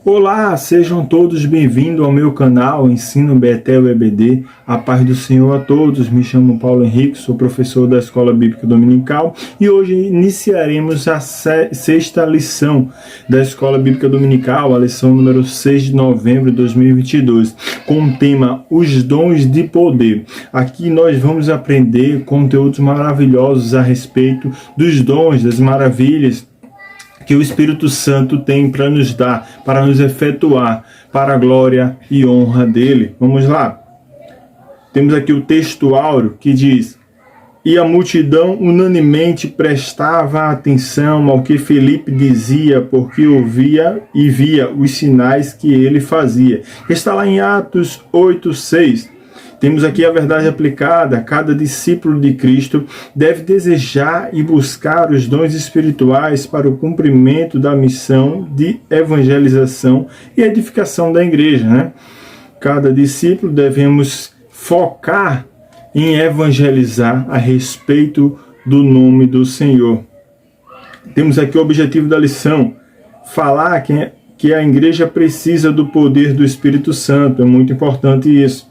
Olá, sejam todos bem-vindos ao meu canal Ensino Betel EBD. A paz do Senhor a todos. Me chamo Paulo Henrique, sou professor da Escola Bíblica Dominical e hoje iniciaremos a sexta lição da Escola Bíblica Dominical, a lição número 6 de novembro de 2022, com o tema Os Dons de Poder. Aqui nós vamos aprender conteúdos maravilhosos a respeito dos dons, das maravilhas que o Espírito Santo tem para nos dar, para nos efetuar, para a glória e honra dele. Vamos lá. Temos aqui o texto áureo que diz: e a multidão unanimemente prestava atenção ao que Felipe dizia, porque ouvia e via os sinais que ele fazia. Está lá em Atos 8:6. Temos aqui a verdade aplicada. Cada discípulo de Cristo deve desejar e buscar os dons espirituais para o cumprimento da missão de evangelização e edificação da igreja, né? Cada discípulo devemos focar em evangelizar a respeito do nome do Senhor. Temos aqui o objetivo da lição: falar que a igreja precisa do poder do Espírito Santo. É muito importante isso.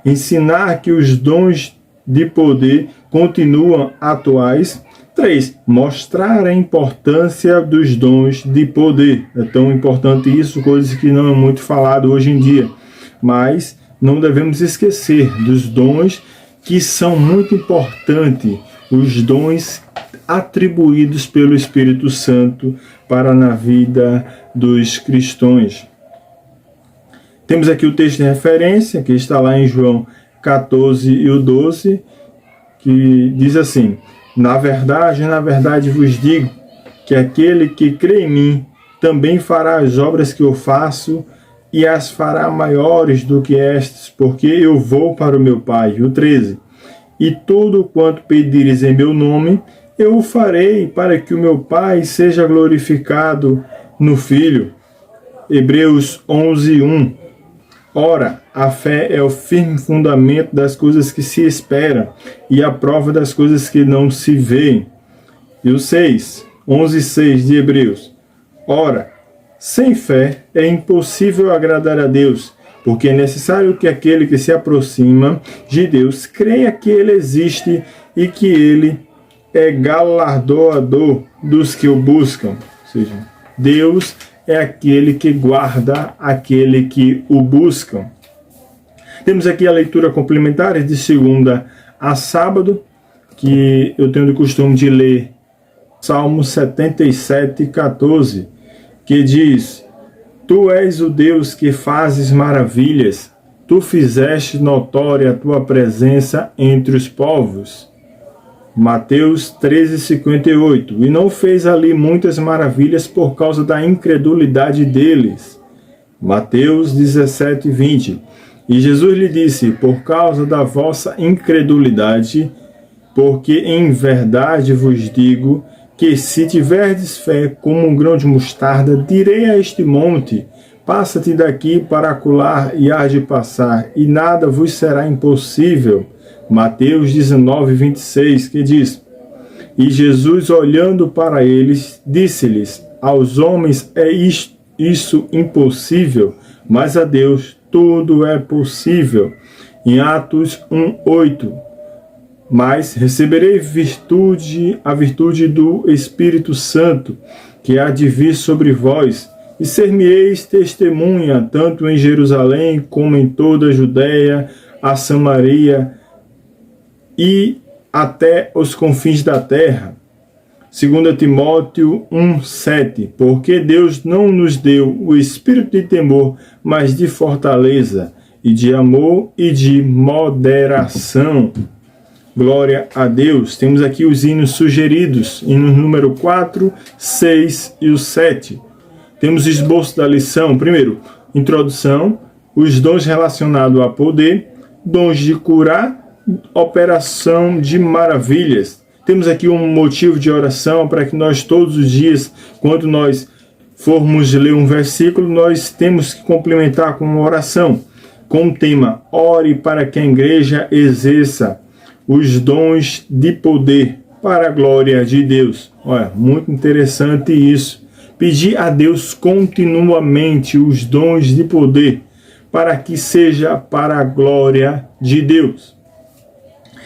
Ensinar que os dons de poder continuam atuais. 3. Mostrar a importância dos dons de poder. É tão importante isso, coisas que não é muito falado hoje em dia. Mas não devemos esquecer dos dons que são muito importantes, os dons atribuídos pelo Espírito Santo para na vida dos cristãos. Temos aqui o texto de referência, que está lá em João 14 e o 12, que diz assim: na verdade vos digo, que aquele que crê em mim também fará as obras que eu faço, e as fará maiores do que estas, porque eu vou para o meu Pai. O 13. E tudo quanto pedires em meu nome, eu o farei, para que o meu Pai seja glorificado no Filho. Hebreus 11:1. Ora, a fé é o firme fundamento das coisas que se esperam e a prova das coisas que não se veem. E o 6, 11:6 de Hebreus. Ora, sem fé é impossível agradar a Deus, porque é necessário que aquele que se aproxima de Deus creia que Ele existe e que Ele é galardoador dos que o buscam. Ou seja, Deus é aquele que guarda aquele que o buscam. Temos aqui a leitura complementar de segunda a sábado, que eu tenho de costume de ler Salmo 77:14, que diz: Tu és o Deus que fazes maravilhas, tu fizeste notória a tua presença entre os povos. Mateus 13:58. E não fez ali muitas maravilhas por causa da incredulidade deles. Mateus 17:20. E Jesus lhe disse: por causa da vossa incredulidade, porque em verdade vos digo que se tiverdes fé como um grão de mostarda, direi a este monte: passa-te daqui para acolá, e há de passar, e nada vos será impossível. Mateus 19:26, que diz: e Jesus, olhando para eles, disse-lhes: aos homens é isso impossível, mas a Deus tudo é possível. Em Atos 1:8, mas receberei a virtude do Espírito Santo, que há de vir sobre vós, e ser-me-eis testemunha, tanto em Jerusalém como em toda a Judéia, a Samaria e até os confins da terra. 2 Timóteo 1:7. Porque Deus não nos deu o espírito de temor, mas de fortaleza, e de amor e de moderação. Glória a Deus. Temos aqui os hinos sugeridos, hinos número 4, 6 e o 7. Temos o esboço da lição. Primeiro, introdução, os dons relacionados a poder, dons de curar, operação de maravilhas. Temos aqui um motivo de oração para que nós todos os dias, quando nós formos ler um versículo, nós temos que complementar com uma oração, com o tema: ore para que a igreja exerça os dons de poder para a glória de Deus. Olha, muito interessante isso. Pedi a Deus continuamente os dons de poder, para que seja para a glória de Deus.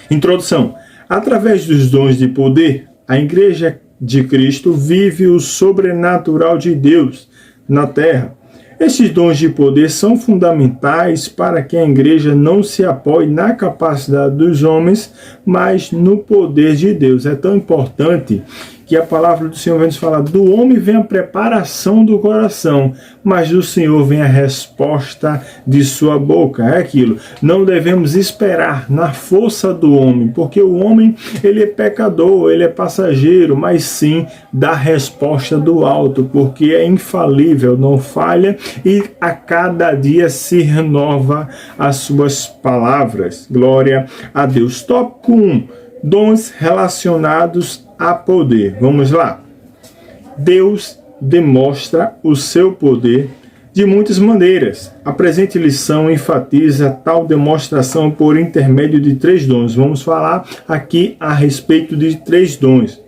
Introdução. Através dos dons de poder, a Igreja de Cristo vive o sobrenatural de Deus na terra. Estes dons de poder são fundamentais para que a igreja não se apoie na capacidade dos homens, mas no poder de Deus. É tão importante que a palavra do Senhor vem nos falar: do homem vem a preparação do coração, mas do Senhor vem a resposta de sua boca. É aquilo. Não devemos esperar na força do homem, porque o homem, ele é pecador, ele é passageiro, mas sim da resposta do alto, porque é infalível, não falha, e a cada dia se renova as suas palavras. Glória a Deus. Tópico 1. Dons relacionados a poder. Vamos lá. Deus demonstra o seu poder de muitas maneiras. A presente lição enfatiza tal demonstração por intermédio de 3 dons. Vamos falar aqui a respeito de 3 dons.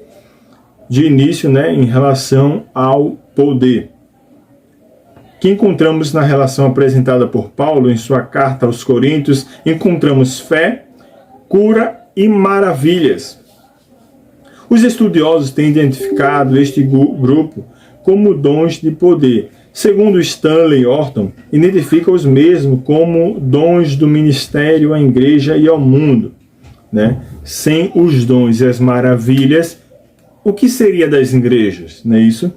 De início, em relação ao poder, que encontramos na relação apresentada por Paulo em sua carta aos Coríntios, encontramos fé, cura e maravilhas. Os estudiosos têm identificado este grupo como dons de poder. Segundo Stanley Orton, identifica os mesmos como dons do ministério à igreja e ao mundo. Sem os dons e as maravilhas, o que seria das igrejas? Não é isso?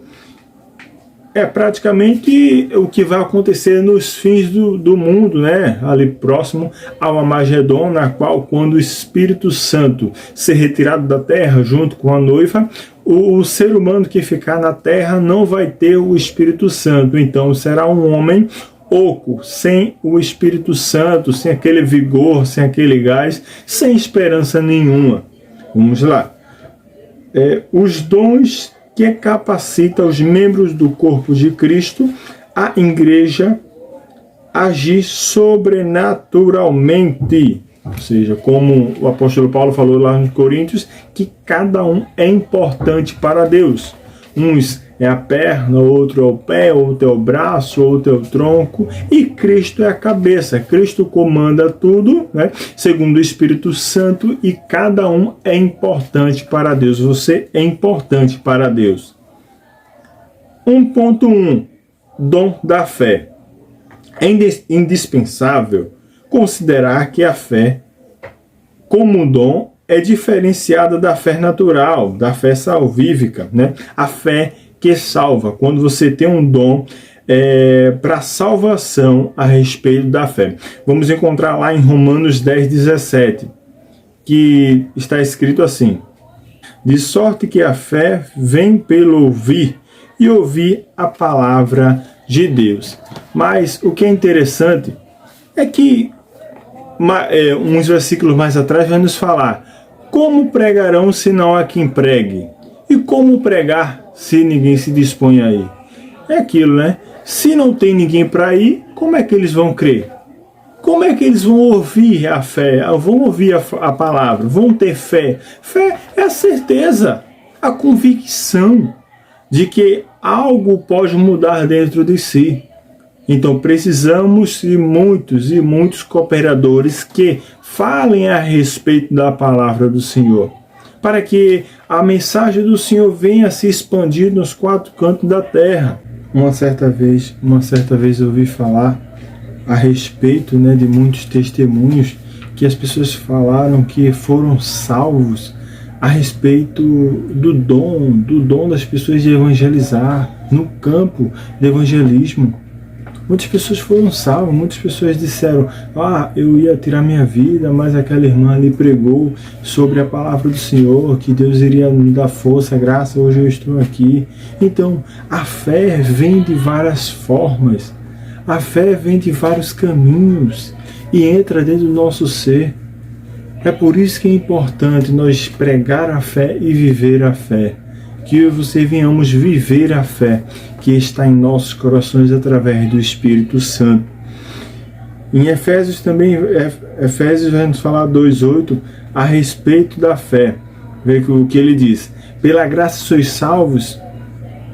É praticamente o que vai acontecer nos fins do mundo, ali próximo ao Armagedon, na qual, quando o Espírito Santo ser retirado da terra junto com a noiva, o ser humano que ficar na terra não vai ter o Espírito Santo. Então será um homem oco, sem o Espírito Santo, sem aquele vigor, sem aquele gás, sem esperança nenhuma. Vamos lá. Os dons que capacita os membros do corpo de Cristo, a igreja, agir sobrenaturalmente. Ou seja, como o apóstolo Paulo falou lá nos Coríntios, que cada um é importante para Deus. Uns é a perna, outro é o pé, outro é o braço, outro é o tronco, e Cristo é a cabeça. Cristo comanda tudo, segundo o Espírito Santo, e cada um é importante para Deus. Você é importante para Deus. 1.1. Dom da fé. É indispensável considerar que a fé, como dom, é diferenciada da fé natural, da fé salvífica, A fé que salva, quando você tem um dom para salvação a respeito da fé. Vamos encontrar lá em Romanos 10:17, que está escrito assim: de sorte que a fé vem pelo ouvir, e ouvir a palavra de Deus. Mas o que é interessante é que uns versículos mais atrás vai nos falar: como pregarão se não há quem pregue? E como pregar se ninguém se dispõe a ir? É aquilo, Se não tem ninguém para ir, como é que eles vão crer? Como é que eles vão ouvir a fé? Vão ouvir a palavra? Vão ter fé? Fé é a certeza, a convicção de que algo pode mudar dentro de si. Então precisamos de muitos e muitos cooperadores que falem a respeito da palavra do Senhor, para que a mensagem do Senhor venha a se expandir nos 4 cantos da terra. Uma certa vez eu ouvi falar a respeito de muitos testemunhos que as pessoas falaram que foram salvos a respeito do dom das pessoas de evangelizar no campo de evangelismo. Muitas pessoas foram salvas, muitas pessoas disseram: eu ia tirar minha vida, mas aquela irmã ali pregou sobre a palavra do Senhor, que Deus iria me dar força, graça, hoje eu estou aqui. Então, a fé vem de várias formas, a fé vem de vários caminhos e entra dentro do nosso ser. É por isso que é importante nós pregar a fé e viver a fé. Que eu e você venhamos viver a fé que está em nossos corações através do Espírito Santo. Em Efésios também, Efésios vai nos falar 2:8 a respeito da fé. Veja o que ele diz: pela graça sois salvos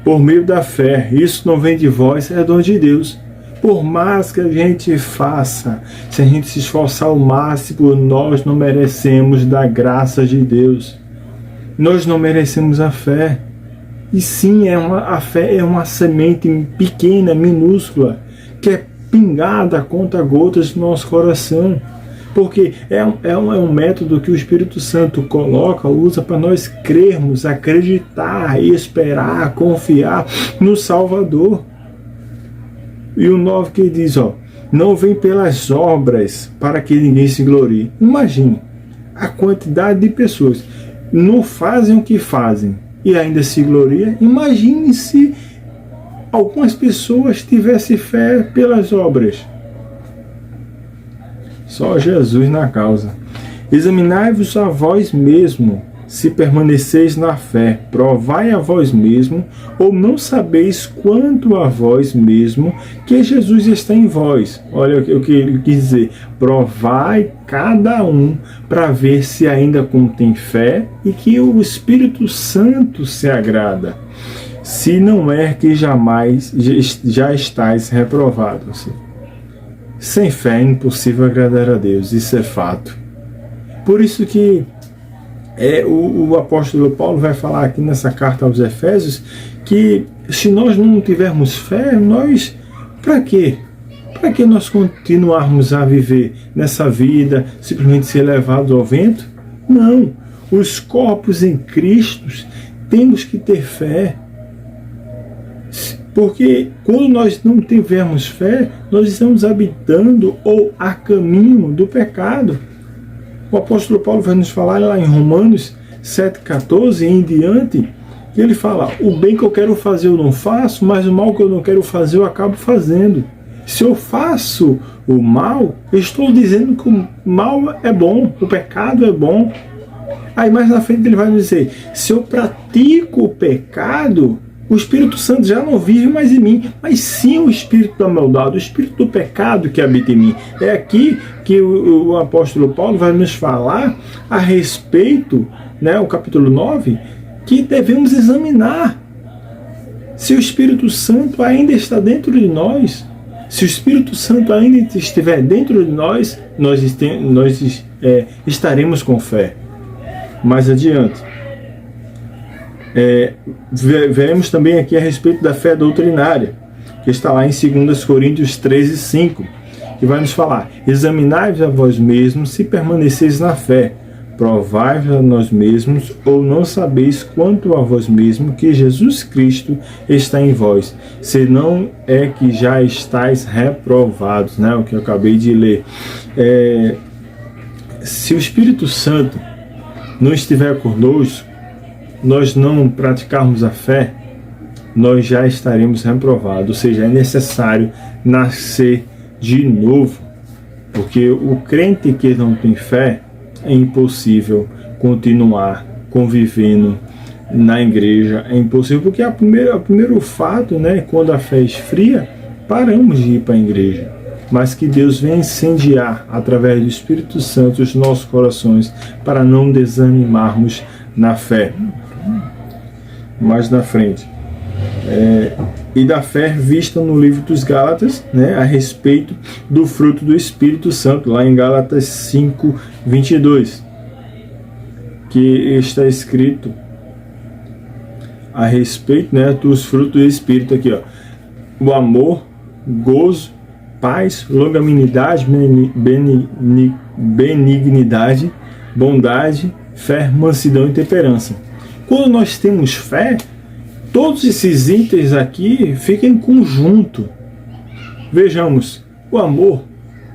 por meio da fé. Isso não vem de vós, é dom de Deus. Por mais que a gente faça, se a gente se esforçar ao máximo, nós não merecemos da graça de Deus. Nós não merecemos a fé. E sim, a fé é uma semente pequena, minúscula, que é pingada a conta-gotas do nosso coração. Porque é um método que o Espírito Santo usa para nós crermos, acreditar, esperar, confiar no Salvador. E o 9 que diz, não vem pelas obras para que ninguém se glorie. Imagine a quantidade de pessoas não fazem o que fazem e ainda se gloria. Imagine se algumas pessoas tivessem fé pelas obras. Só Jesus na causa. Examinai-vos a vós mesmo, se permaneceis na fé. Provai a vós mesmo, ou não sabeis quanto a vós mesmo que Jesus está em vós. Olha o que ele quis dizer. Provai cada um para ver se ainda contém fé e que o Espírito Santo se agrada. Se não é que jamais já estáis reprovados. Sem fé é impossível agradar a Deus, isso é fato. Por isso que o apóstolo Paulo vai falar aqui nessa carta aos Efésios que se nós não tivermos fé, nós, para quê? Para que nós continuarmos a viver nessa vida, simplesmente ser levados ao vento? Não, os corpos em Cristo temos que ter fé. Porque quando nós não tivermos fé, nós estamos habitando ou a caminho do pecado. O apóstolo Paulo vai nos falar lá em Romanos 7,14 em diante, que ele fala, o bem que eu quero fazer eu não faço, mas o mal que eu não quero fazer eu acabo fazendo. Se eu faço o mal, eu estou dizendo que o mal é bom, o pecado é bom. Aí mais na frente ele vai nos dizer, se eu pratico o pecado, o Espírito Santo já não vive mais em mim, mas sim o Espírito da maldade, o Espírito do pecado que habita em mim. É aqui que o apóstolo Paulo vai nos falar a respeito, o capítulo 9, que devemos examinar se o Espírito Santo ainda está dentro de nós. Se o Espírito Santo ainda estiver dentro de nós, nós estaremos com fé. Mais adiante. Veremos também aqui a respeito da fé doutrinária, que está lá em 2 Coríntios 13:5, que vai nos falar, examinai-vos a vós mesmos se permaneceis na fé, provai-vos a nós mesmos, ou não sabeis quanto a vós mesmos que Jesus Cristo está em vós, senão é que já estáis reprovados, o que eu acabei de ler. Se o Espírito Santo não estiver conosco, nós não praticarmos a fé, nós já estaremos reprovados. Ou seja, é necessário nascer de novo. Porque o crente que não tem fé, é impossível continuar convivendo na igreja. É impossível, porque o primeiro fato, quando a fé esfria, paramos de ir para a igreja. Mas que Deus venha incendiar, através do Espírito Santo, os nossos corações, para não desanimarmos na fé. Mais na frente. E da fé vista no livro dos Gálatas, a respeito do fruto do Espírito Santo, lá em Gálatas 5:22, que está escrito a respeito dos frutos do Espírito aqui, o amor, gozo, paz, longanimidade, benignidade, bondade, fé, mansidão e temperança. Quando nós temos fé, todos esses itens aqui ficam em conjunto. Vejamos, o amor,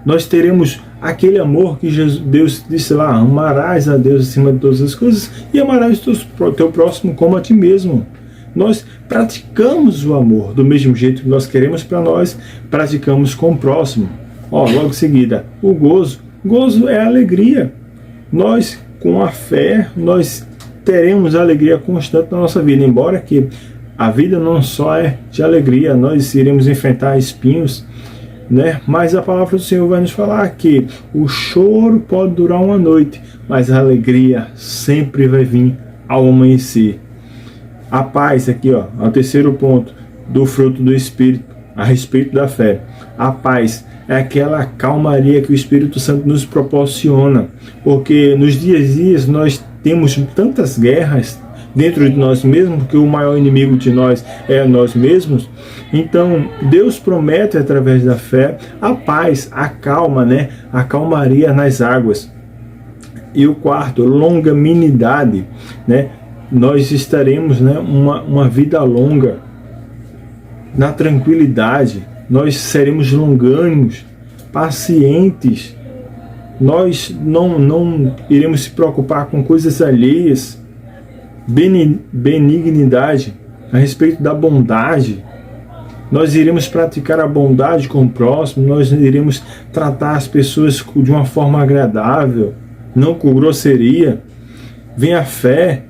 nós teremos aquele amor que Deus disse lá, amarás a Deus acima de todas as coisas e amarás o teu próximo como a ti mesmo. Nós praticamos o amor do mesmo jeito que nós queremos para nós, praticamos com o próximo. Logo em seguida, o gozo. Gozo é a alegria. Nós, com a fé, nós teremos alegria constante na nossa vida, embora que a vida não só é de alegria, nós iremos enfrentar espinhos, mas a palavra do Senhor vai nos falar que o choro pode durar uma noite, mas a alegria sempre vai vir ao amanhecer. A paz, aqui ó, é o terceiro ponto do fruto do Espírito, a respeito da fé. A paz é aquela calmaria que o Espírito Santo nos proporciona, porque nos dias a dias nós temos tantas guerras dentro de nós mesmos, que o maior inimigo de nós é nós mesmos. Então Deus promete através da fé a paz, a calma, né? A calmaria nas águas. E o quarto, longanimidade, né? Nós estaremos, né, uma vida longa na tranquilidade. Nós seremos longânimos, pacientes. Nós não iremos se preocupar com coisas alheias. Benignidade, a respeito da bondade. Nós iremos praticar a bondade com o próximo. Nós iremos tratar as pessoas de uma forma agradável, não com grosseria. Vem a fé,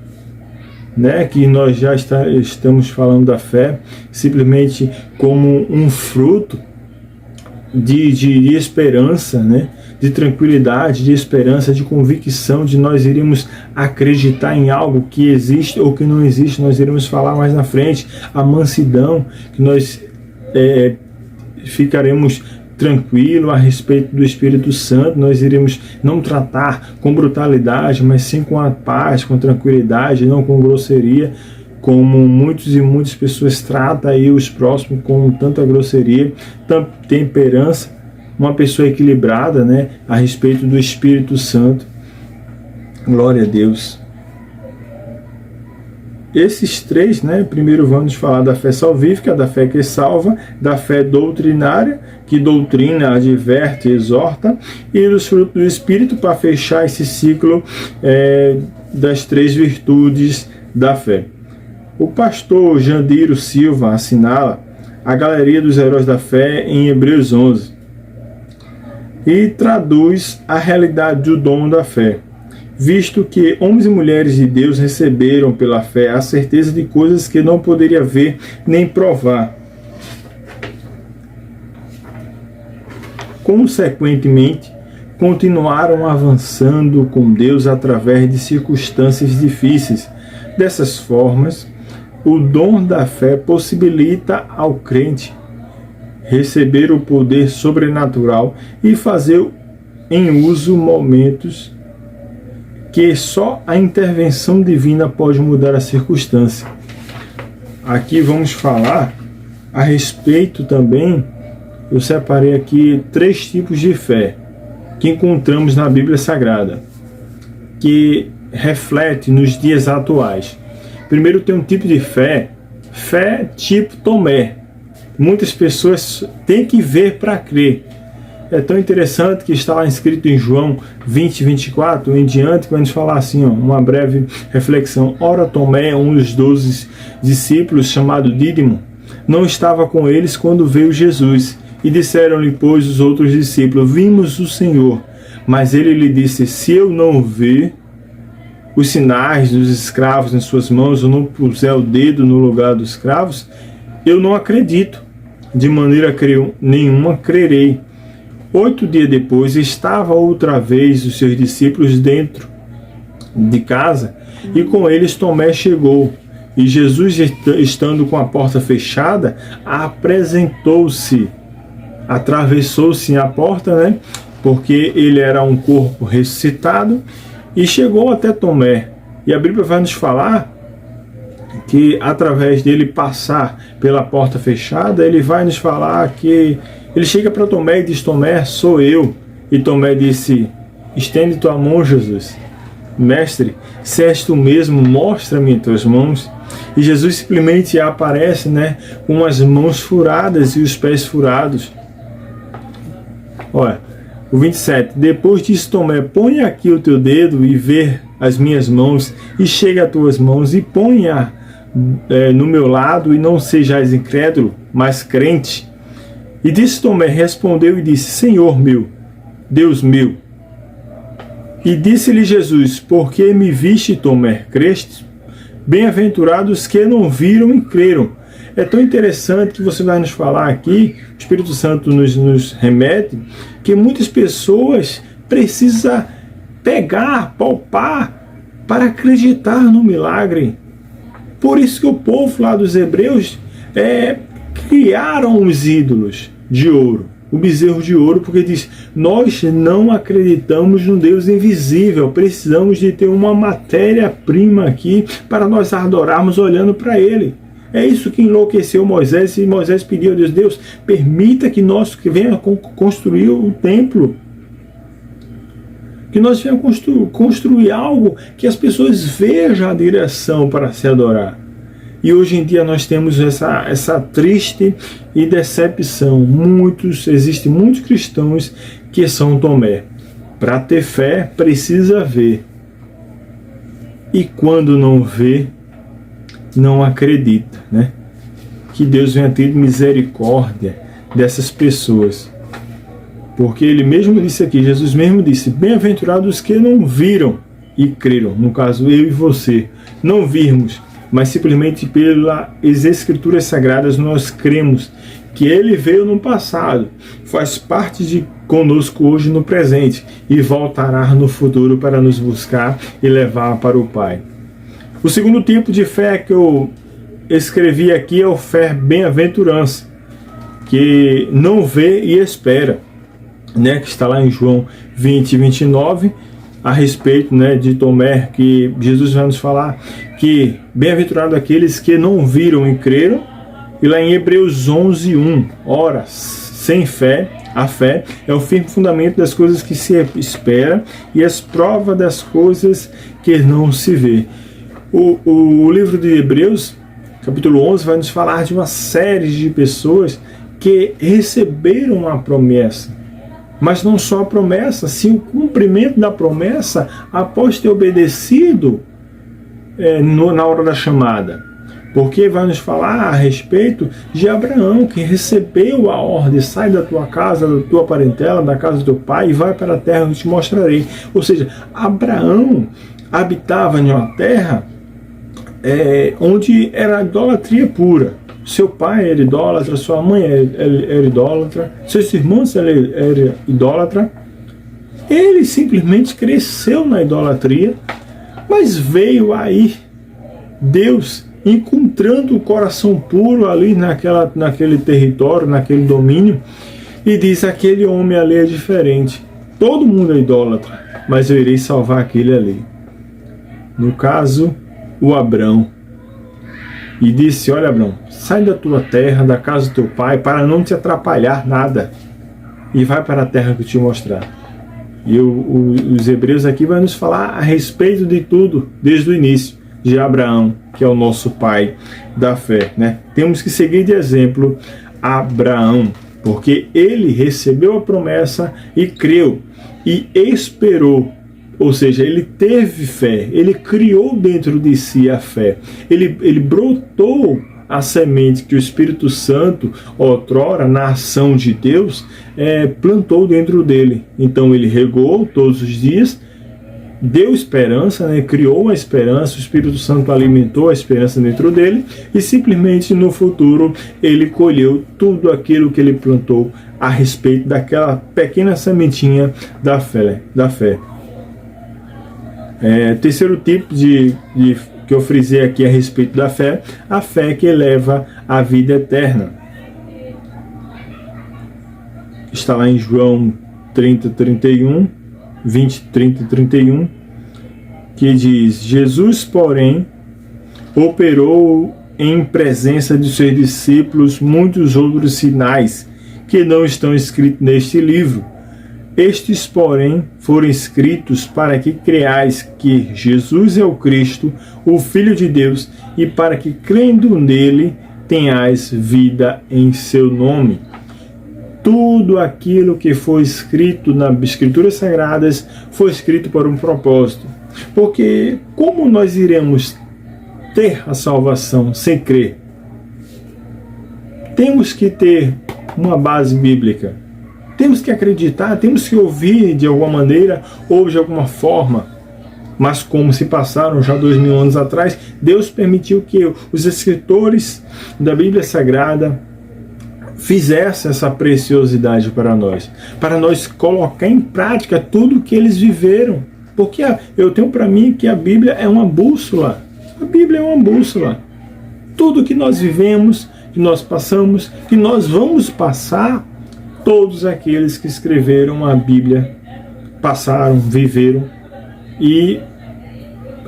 né, que nós já estamos falando da fé simplesmente como um fruto de esperança, né, de tranquilidade, de esperança, de convicção, de nós iremos acreditar em algo que existe ou que não existe. Nós iremos falar mais na frente. A mansidão, que nós ficaremos tranquilo a respeito do Espírito Santo. Nós iremos não tratar com brutalidade, mas sim com a paz, com tranquilidade, não com grosseria, como muitas pessoas tratam aí os próximos com tanta grosseria. Temperança, uma pessoa equilibrada, né, a respeito do Espírito Santo. Glória a Deus. Esses três, né, primeiro vamos falar da fé salvífica, da fé que salva, da fé doutrinária, que doutrina, adverte, exorta, e dos frutos do Espírito, para fechar esse ciclo das três virtudes da fé. O pastor Jandiro Silva assinala a galeria dos heróis da fé em Hebreus 11 e traduz a realidade do dom da fé, visto que homens e mulheres de Deus receberam pela fé a certeza de coisas que não poderia ver nem provar. Consequentemente, continuaram avançando com Deus através de circunstâncias difíceis. Dessas formas, o dom da fé possibilita ao crente receber o poder sobrenatural e fazer em uso momentos que só a intervenção divina pode mudar a circunstância. Aqui vamos falar a respeito também, eu separei aqui 3 tipos de fé que encontramos na Bíblia Sagrada, que reflete nos dias atuais. Primeiro tem um tipo de fé tipo Tomé. Muitas pessoas têm que ver para crer. É tão interessante que está lá escrito em João 20, 24 em diante, que vai nos falar assim, ó, uma breve reflexão. Ora, Tomé, um dos 12 discípulos, chamado Dídimo, não estava com eles quando veio Jesus. E disseram-lhe, pois, os outros discípulos, vimos o Senhor. Mas ele lhe disse, se eu não ver os sinais dos escravos em suas mãos, ou não puser o dedo no lugar dos escravos, eu não acredito. De maneira nenhuma crerei. 8 dias depois, estava outra vez os seus discípulos dentro de casa, e com eles Tomé chegou. E Jesus, estando com a porta fechada, apresentou-se, atravessou-se a porta, né? Porque ele era um corpo ressuscitado, e chegou até Tomé. E a Bíblia vai nos falar que através dele passar pela porta fechada, ele vai nos falar que ele chega para Tomé e diz, Tomé, sou eu. E Tomé disse, estende tua mão, Jesus. Mestre, se és tu mesmo, mostra-me tuas mãos. E Jesus simplesmente aparece, né, com as mãos furadas e os pés furados. Olha, o 27, depois disse Tomé, põe aqui o teu dedo e vê as minhas mãos, e chega as tuas mãos, e ponha no meu lado, e não sejais incrédulo, mas crente. E disse Tomé, respondeu e disse, Senhor meu, Deus meu. E disse-lhe Jesus, porque me viste, Tomé, creste? Bem-aventurados que não viram e creram. É tão interessante que você vai nos falar aqui, o Espírito Santo nos remete, que muitas pessoas precisam pegar, palpar, para acreditar no milagre. Por isso que o povo lá dos hebreus criaram os ídolos de ouro, o bezerro de ouro, porque diz: nós não acreditamos no Deus invisível, precisamos de ter uma matéria-prima aqui para nós adorarmos olhando para Ele. É isso que enlouqueceu Moisés, e Moisés pediu a Deus: Deus, permita que nós venha construir o templo, que nós venhamos construir algo que as pessoas vejam a direção para se adorar. E hoje em dia nós temos essa triste e decepção. Existem muitos cristãos que são Tomé. Para ter fé, precisa ver. E quando não vê, não acredita, né? Que Deus venha ter misericórdia dessas pessoas. Porque Ele mesmo disse aqui, Jesus mesmo disse: bem-aventurados os que não viram e creram. No caso, eu e você. Não virmos, mas simplesmente pelas Escrituras Sagradas nós cremos que Ele veio no passado, faz parte de conosco hoje no presente e voltará no futuro para nos buscar e levar para o Pai. O segundo tipo de fé que eu escrevi aqui é o fé bem-aventurança, que não vê e espera, né? Que está lá em João 20, 29, a respeito, né, de Tomé, que Jesus vai nos falar que bem-aventurado aqueles que não viram e creram. E lá em Hebreus 11, 1, ora, sem fé, a fé é o firme fundamento das coisas que se espera e as provas das coisas que não se vê. O livro de Hebreus, capítulo 11, vai nos falar de uma série de pessoas que receberam a promessa. Mas não só a promessa, sim o cumprimento da promessa após ter obedecido na hora da chamada. Porque vai nos falar a respeito de Abraão, que recebeu a ordem: sai da tua casa, da tua parentela, da casa do teu pai e vai para a terra que eu te mostrarei. Ou seja, Abraão habitava em uma terra onde era idolatria pura. Seu pai era idólatra, sua mãe era idólatra, seus irmãos eram idólatra. Ele simplesmente cresceu na idolatria, mas veio aí Deus encontrando o coração puro ali naquele território, naquele domínio, e diz: aquele homem ali é diferente. Todo mundo é idólatra, mas eu irei salvar aquele ali. No caso, o Abrão. E disse: olha, Abrão, sai da tua terra, da casa do teu pai, para não te atrapalhar nada, e vai para a terra que eu te mostrar. E os hebreus aqui vão nos falar a respeito de tudo, desde o início, de Abraão, que é o nosso pai da fé, né? Temos que seguir de exemplo Abraão, porque ele recebeu a promessa e creu, e esperou. Ou seja, ele teve fé, ele criou dentro de si a fé, ele brotou a semente que o Espírito Santo, outrora, na ação de Deus, plantou dentro dele. Então ele regou todos os dias, deu esperança, né? Criou a esperança, o Espírito Santo alimentou a esperança dentro dele, e simplesmente no futuro ele colheu tudo aquilo que ele plantou a respeito daquela pequena sementinha da fé. Terceiro tipo que eu frisei aqui a respeito da fé, a fé que eleva à vida eterna. Está lá em João 30, 31, 20, 30 e 31, que diz: Jesus, porém, operou em presença de seus discípulos muitos outros sinais que não estão escritos neste livro. Estes, porém, foram escritos para que creais que Jesus é o Cristo, o Filho de Deus, e para que, crendo nele, tenhais vida em seu nome. Tudo aquilo que foi escrito nas Escrituras Sagradas foi escrito por um propósito. Porque como nós iremos ter a salvação sem crer? Temos que ter uma base bíblica. Temos que acreditar, temos que ouvir de alguma maneira ou de alguma forma. Mas como se passaram já 2000 anos atrás, Deus permitiu que os escritores da Bíblia Sagrada fizessem essa preciosidade para nós colocar em prática tudo o que eles viveram. Porque eu tenho para mim que a Bíblia é uma bússola. A Bíblia é uma bússola. tudo que nós vivemos, que nós passamos, que nós vamos passar, todos aqueles que escreveram a Bíblia passaram, viveram e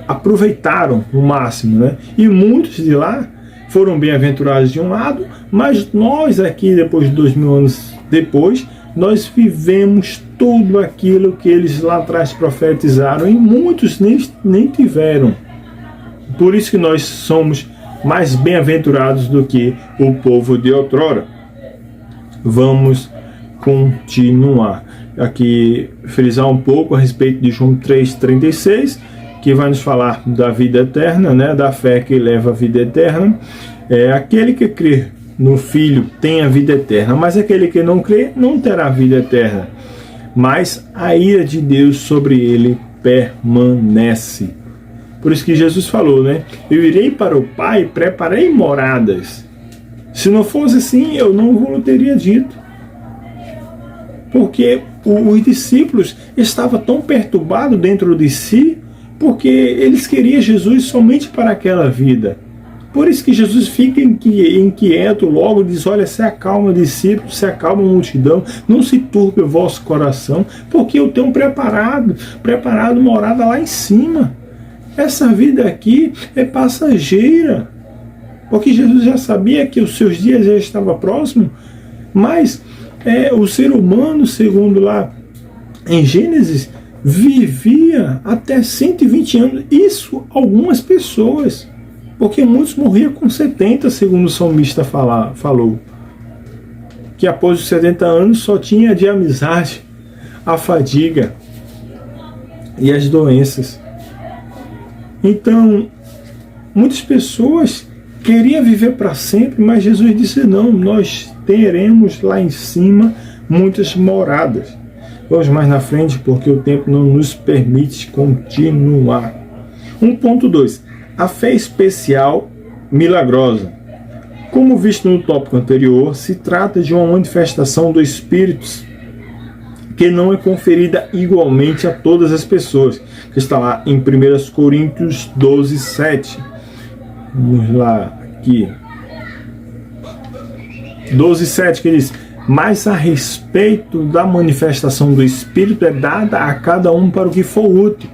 aproveitaram o máximo, né? E muitos de lá foram bem-aventurados de um lado, mas nós aqui, depois de 2000 anos depois, nós vivemos tudo aquilo que eles lá atrás profetizaram, e muitos nem tiveram. Por isso que nós somos mais bem-aventurados do que o povo de outrora. Vamos continuar. Aqui frisar um pouco a respeito de João 3,36, que vai nos falar da vida eterna, né, da fé que leva à vida eterna. Aquele que crê no Filho tem a vida eterna, mas aquele que não crê não terá vida eterna, mas a ira de Deus sobre ele permanece. Por isso que Jesus falou, né? Eu irei para o Pai e preparei moradas. Se não fosse assim, eu não vos teria dito. Porque os discípulos estavam tão perturbados dentro de si, porque eles queriam Jesus somente para aquela vida. Por isso que Jesus fica inquieto logo, diz, olha, se acalma discípulos, se acalma multidão, não se turbe o vosso coração, porque eu tenho preparado morada lá em cima. Essa vida aqui é passageira, porque Jesus já sabia que os seus dias já estavam próximos, mas o ser humano, segundo lá em Gênesis, vivia até 120 anos, isso algumas pessoas, porque muitos morriam com 70, segundo o salmista falou, que após os 70 anos só tinha de amizade a fadiga e as doenças. Então, muitas pessoas queriam viver para sempre, mas Jesus disse, não, nós teremos lá em cima muitas moradas. Vamos mais na frente, porque o tempo não nos permite continuar. 1.2. A fé especial milagrosa. Como visto no tópico anterior, se trata de uma manifestação do Espírito que não é conferida igualmente a todas as pessoas, que está lá em 1 Coríntios 12, 7. Vamos lá, aqui. 12, 7, que diz, mas a respeito da manifestação do Espírito é dada a cada um para o que for útil.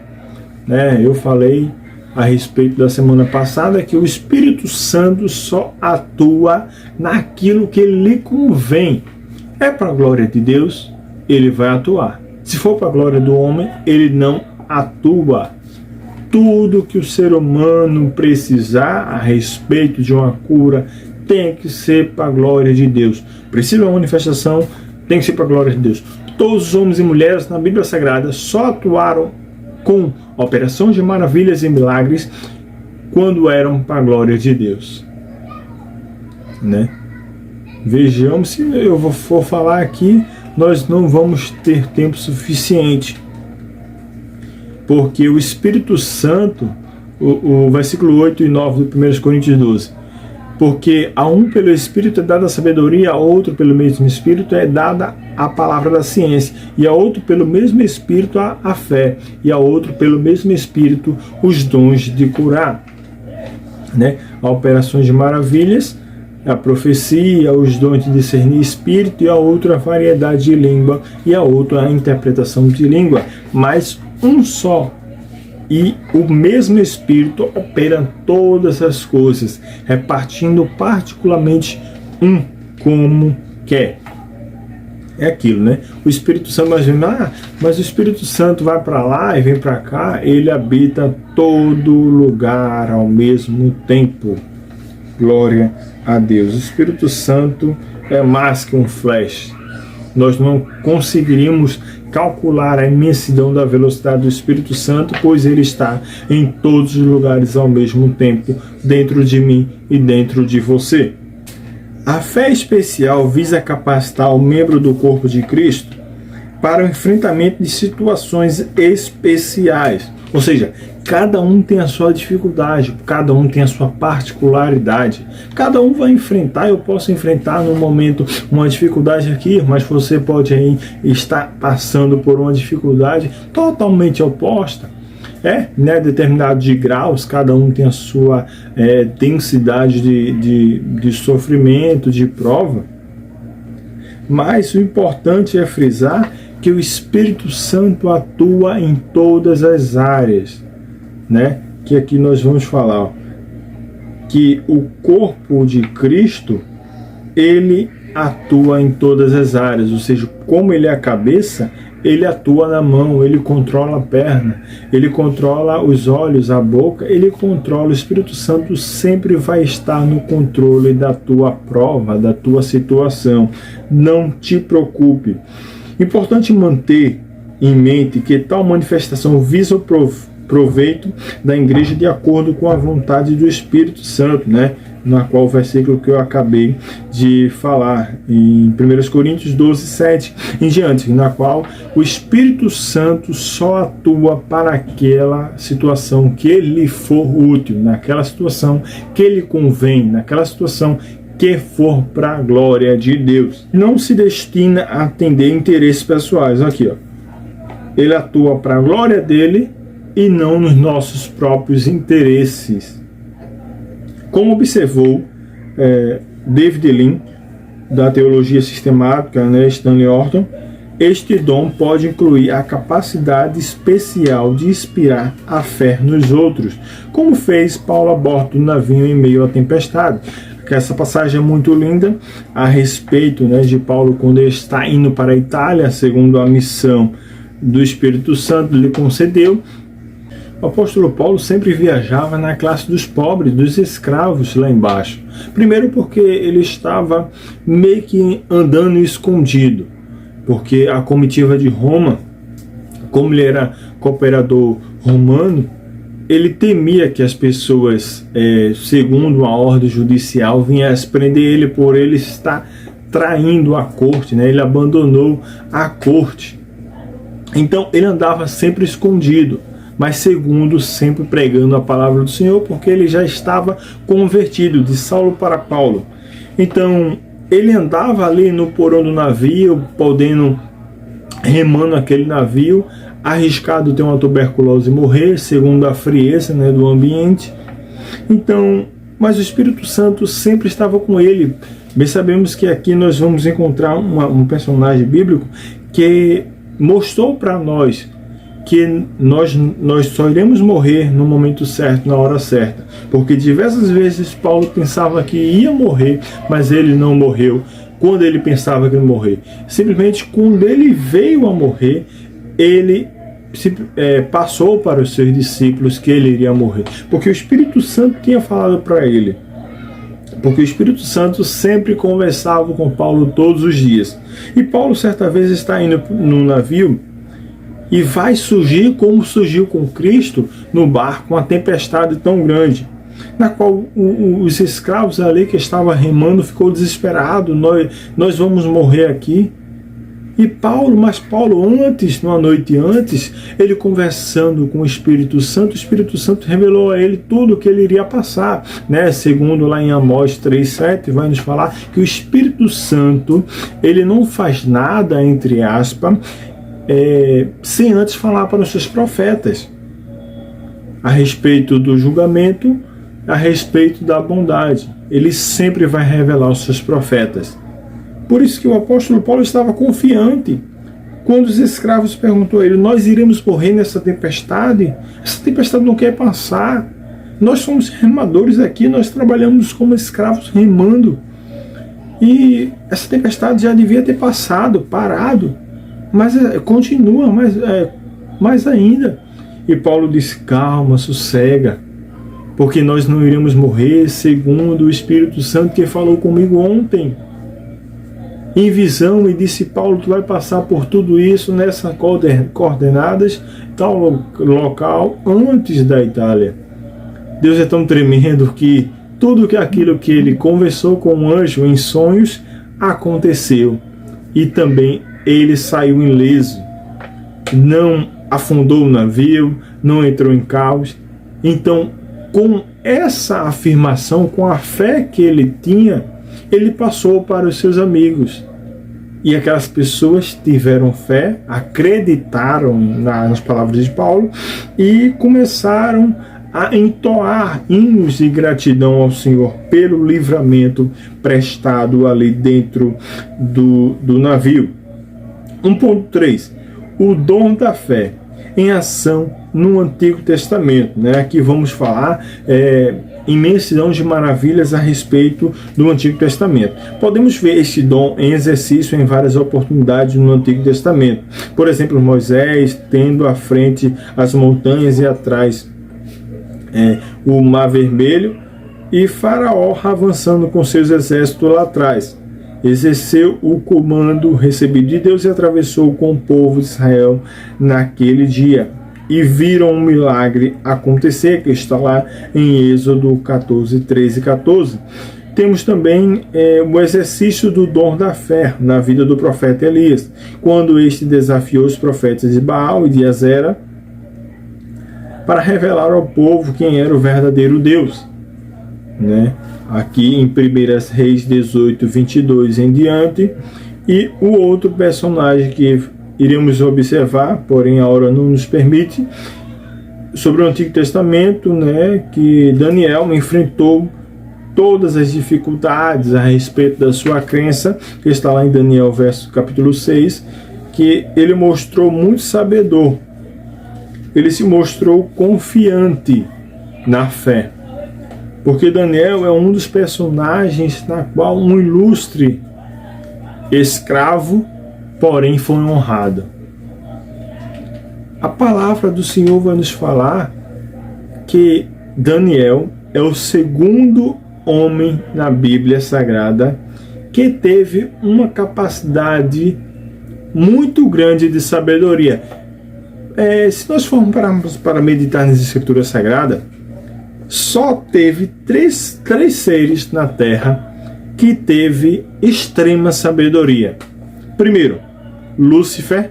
Eu falei a respeito da semana passada que o Espírito Santo só atua naquilo que lhe convém. É para a glória de Deus, ele vai atuar. Se for para a glória do homem, ele não atua. Tudo que o ser humano precisar a respeito de uma cura tem que ser para a glória de Deus. Precisa de uma manifestação, tem que ser para a glória de Deus. Todos os homens e mulheres na Bíblia Sagrada só atuaram com operações de maravilhas e milagres quando eram para a glória de Deus. Vejamos, se eu for falar aqui, nós não vamos ter tempo suficiente. Porque o Espírito Santo, o versículo 8 e 9 do 1 Coríntios 12, porque a um pelo Espírito é dada a sabedoria, a outro pelo mesmo Espírito é dada a palavra da ciência, e a outro pelo mesmo Espírito a fé, e a outro pelo mesmo Espírito os dons de curar. A operações de maravilhas, a profecia, os dons de discernir espírito, e a outra a variedade de língua, e a outra a interpretação de língua, mas um só. E o mesmo Espírito opera todas as coisas, repartindo particularmente como quer. É aquilo, O Espírito Santo, mas o Espírito Santo vai para lá e vem para cá, ele habita todo lugar ao mesmo tempo. Glória a Deus. O Espírito Santo é mais que um flash. Nós não conseguiríamos calcular a imensidão da velocidade do Espírito Santo, pois ele está em todos os lugares ao mesmo tempo, dentro de mim e dentro de você. A fé especial visa capacitar o membro do corpo de Cristo para o enfrentamento de situações especiais. Ou seja, cada um tem a sua dificuldade, cada um tem a sua particularidade. Cada um vai enfrentar, eu posso enfrentar no momento uma dificuldade aqui, mas você pode aí estar passando por uma dificuldade totalmente oposta. né, determinados de graus, cada um tem a sua densidade de sofrimento, de prova. Mas o importante é frisar que o Espírito Santo atua em todas as áreas, né? Que aqui nós vamos falar, ó, que o corpo de Cristo, ele atua em todas as áreas, ou seja, como ele é a cabeça, ele atua na mão, ele controla a perna, ele controla os olhos, a boca, ele controla. O Espírito Santo sempre vai estar no controle da tua prova, da tua situação. Não te preocupe. Importante manter em mente que tal manifestação visa o proveito da igreja de acordo com a vontade do Espírito Santo, né? Na qual o versículo que eu acabei de falar, em 1 Coríntios 12, 7 em diante, na qual o Espírito Santo só atua para aquela situação que lhe for útil, naquela situação que lhe convém, naquela situação que for para a glória de Deus. Não se destina a atender interesses pessoais. Aqui, ó. Ele atua para a glória dele e não nos nossos próprios interesses. Como observou David Lean, da Teologia Sistemática, né, Stanley Orton, este dom pode incluir a capacidade especial de inspirar a fé nos outros, como fez Paulo a bordo do navio em meio à tempestade. Essa passagem é muito linda a respeito, né, de Paulo quando ele está indo para a Itália, segundo a missão do Espírito Santo lhe concedeu. O apóstolo Paulo sempre viajava na classe dos pobres, dos escravos lá embaixo. Primeiro porque ele estava meio que andando escondido, porque a comitiva de Roma, como ele era cooperador romano, ele temia que as pessoas, segundo a ordem judicial, viessem prender ele por ele estar traindo a corte, né? Ele abandonou a corte. Então ele andava sempre escondido, mas segundo, sempre pregando a palavra do Senhor, porque ele já estava convertido de Saulo para Paulo. Então ele andava ali no porão do navio, remando aquele navio, arriscado ter uma tuberculose e morrer, segundo a frieza, né, do ambiente. Então, mas o Espírito Santo sempre estava com ele. Bem sabemos que aqui nós vamos encontrar um personagem bíblico que mostrou para nós que nós só iremos morrer no momento certo, na hora certa. Porque diversas vezes Paulo pensava que ia morrer, mas ele não morreu quando ele pensava que ia morrer. Simplesmente quando ele veio a morrer, ele passou para os seus discípulos que ele iria morrer. Porque o Espírito Santo tinha falado para ele. Porque o Espírito Santo sempre conversava com Paulo todos os dias. E Paulo certa vez está indo no navio e vai surgir como surgiu com Cristo no barco, uma tempestade tão grande, na qual os escravos ali que estavam remando ficou desesperado, nós vamos morrer aqui. E Paulo antes, numa noite antes, ele conversando com o Espírito Santo revelou a ele tudo o que ele iria passar, né? Segundo lá em Amós 3,7, vai nos falar que o Espírito Santo, ele não faz nada, entre aspas, sem antes falar para os seus profetas a respeito do julgamento, a respeito da bondade. Ele sempre vai revelar aos seus profetas. Por isso que o apóstolo Paulo estava confiante. Quando os escravos perguntou a ele: nós iremos morrer nessa tempestade? Essa tempestade não quer passar. Nós somos remadores aqui, nós trabalhamos como escravos remando. E essa tempestade já devia ter passado, parado. Mas continua mais ainda. E Paulo disse: calma, sossega, porque nós não iremos morrer, segundo o Espírito Santo que falou comigo ontem em visão, e disse: Paulo, tu vai passar por tudo isso nessas coordenadas, tal local, antes da Itália. Deus é tão tremendo que tudo aquilo que ele conversou com o anjo em sonhos aconteceu. E também ele saiu ileso. Não afundou o navio, não entrou em caos. Então, com essa afirmação, com a fé que ele tinha, ele passou para os seus amigos. E aquelas pessoas tiveram fé, acreditaram nas palavras de Paulo e começaram a entoar hinos de gratidão ao Senhor pelo livramento prestado ali dentro do navio. 1.3. O dom da fé em ação no Antigo Testamento. Aqui vamos falar imensidão de maravilhas a respeito do Antigo Testamento. Podemos ver este dom em exercício em várias oportunidades no Antigo Testamento. Por exemplo, Moisés tendo à frente as montanhas e atrás o Mar Vermelho, e Faraó avançando com seus exércitos lá atrás. Exerceu o comando recebido de Deus e atravessou com o povo de Israel naquele dia. E viram um milagre acontecer, que está lá em Êxodo 14, 13 e 14. Temos também o exercício do dom da fé na vida do profeta Elias, quando este desafiou os profetas de Baal e de Azera para revelar ao povo quem era o verdadeiro Deus. Aqui em 1 Reis 18, 22 em diante. E o outro personagem que iremos observar, porém a hora não nos permite, sobre o Antigo Testamento, que Daniel enfrentou todas as dificuldades a respeito da sua crença, que está lá em Daniel capítulo 6, que ele mostrou muito sabedor. Ele se mostrou confiante na fé, porque Daniel é um dos personagens na qual um ilustre escravo, porém foi honrado. A palavra do Senhor vai nos falar que Daniel é o segundo homem na Bíblia Sagrada que teve uma capacidade muito grande de sabedoria. Se nós formos para meditar nas Escrituras Sagradas, só teve três seres na Terra que teve extrema sabedoria. Primeiro, Lúcifer.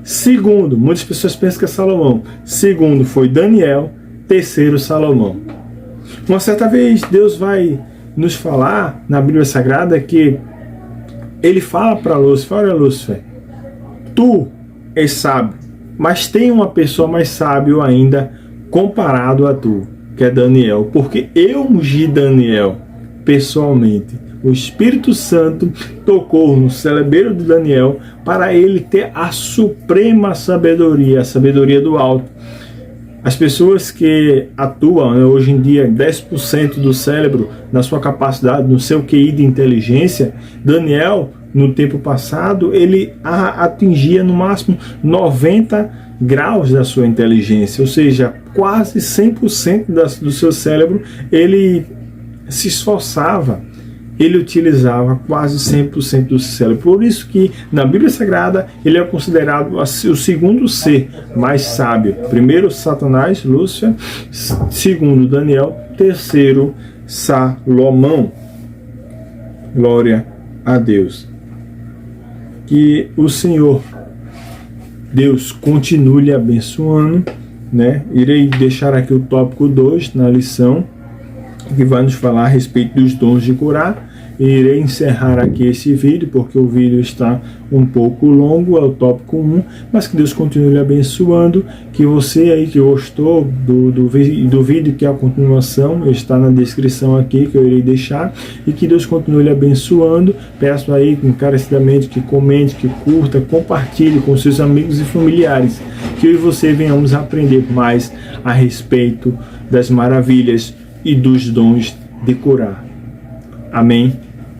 Segundo, muitas pessoas pensam que é Salomão. Segundo foi Daniel. Terceiro, Salomão. Uma certa vez Deus vai nos falar na Bíblia Sagrada que ele fala para Lúcifer: olha, Lúcifer, tu és sábio, mas tem uma pessoa mais sábio ainda comparado a tu, que é Daniel, porque eu ungi Daniel pessoalmente. O Espírito Santo tocou no celebeiro de Daniel para ele ter a suprema sabedoria, a sabedoria do alto. As pessoas que atuam hoje em dia 10% do cérebro na sua capacidade, no seu QI de inteligência, Daniel, no tempo passado, ele atingia no máximo 90 graus da sua inteligência, ou seja, quase 100% do seu cérebro ele se esforçava, ele utilizava quase 100% do cérebro. Por isso que na Bíblia Sagrada ele é considerado o segundo ser mais sábio. Primeiro Satanás, Lúcifer. Segundo Daniel. Terceiro Salomão. Glória a Deus. Que o Senhor Deus continue lhe abençoando, Irei deixar aqui o tópico 2 na lição, que vai nos falar a respeito dos dons de curar. E irei encerrar aqui esse vídeo, porque o vídeo está um pouco longo, é o tópico 1, mas que Deus continue lhe abençoando, que você aí que gostou do vídeo, que é a continuação, está na descrição aqui, que eu irei deixar, e que Deus continue lhe abençoando. Peço aí encarecidamente que comente, que curta, compartilhe com seus amigos e familiares, que eu e você venhamos aprender mais a respeito das maravilhas e dos dons de curar. Amém.